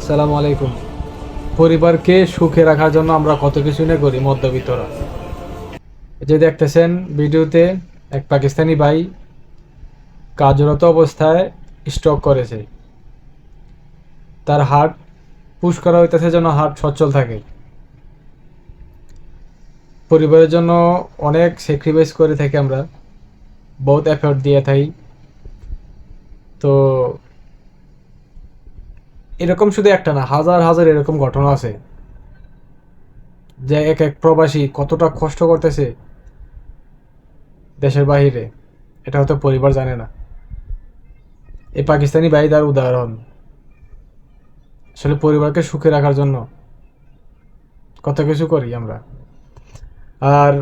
সালামু আলাইকুম। পরিবারকে সুখে রাখার জন্য আমরা কত কিছু না করি মধ্যবিত্তরা। এই যে দেখতেছেন ভিডিওতে, এক পাকিস্তানি ভাই কাজরত অবস্থায় স্ট্রোক করেছে। তার হার্ট পুশ করা হইতেছে যেন হার্ট সচল থাকে। পরিবারের জন্য অনেক স্যাক্রিফাইস করে থাকি আমরা, বহুত এফর্ট দিয়ে থাকি। তো এরকম শুধু একটা না, হাজার হাজার এরকম ঘটনা আছে যে এক এক প্রবাসী কতটা কষ্ট করতেছে দেশের বাহিরে, এটা হয়তো পরিবার জানে না। এই পাকিস্তানি ভাই তার উদাহরণ। আসলে পরিবারকে সুখে রাখার জন্য কত কিছু করি আমরা। আর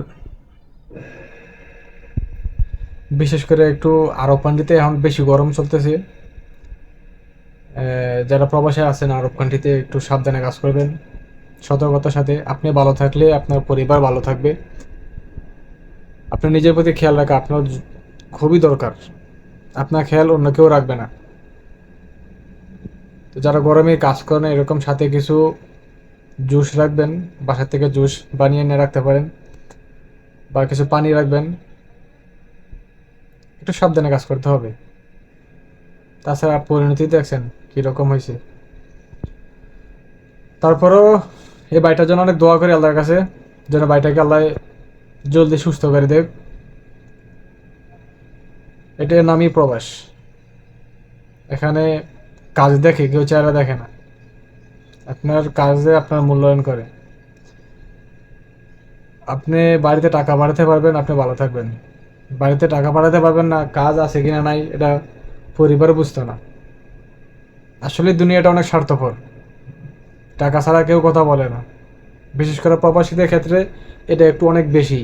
বিশেষ করে একটু আরব কান্ট্রিতে এখন বেশি গরম চলতেছে। যারা প্রবাসে আছেন আরব কান্ট্রিতে একটু সাবধানে কাজ করবেন, সতর্কতার সাথে। আপনি ভালো থাকলে আপনার পরিবার ভালো থাকবে। আপনার নিজের প্রতি খেয়াল রাখা আপনার খুবই দরকার। আপনার খেয়াল অন্য কেউ রাখবে না। তো যারা গরমে কাজ করেন এরকম সাথে কিছু জুস রাখবেন, বাসা থেকে জুস বানিয়ে এনে রাখতে পারেন, বা কিছু পানি রাখবেন। একটু সাবধানে কাজ করতে হবে। তাছাড়া পরিণতি দেখছেন কীরকম হয়েছে। তারপরেও এই বাড়িটার জন্য অনেক দোয়া করি আল্লাহর কাছে, যেন বাড়িটাকে আল্লাহ জলদি সুস্থ করে দেব। এটার নামই প্রবাস। এখানে কাজ দেখে কেউ চেহারা দেখে না, আপনার কাজে আপনার মূল্যায়ন করে। আপনি বাড়িতে টাকা বাড়াতে পারবেন, আপনি ভালো থাকবেন। বাড়িতে টাকা বাড়াতে পারবেন না, কাজ আছে কিনা নাই এটা পরিবার বুঝতো না। আসলে দুনিয়াটা অনেক স্বার্থপর, টাকা ছাড়া কেউ কথা বলে না। বিশেষ করে প্রবাসীদের ক্ষেত্রে এটা একটু অনেক বেশি।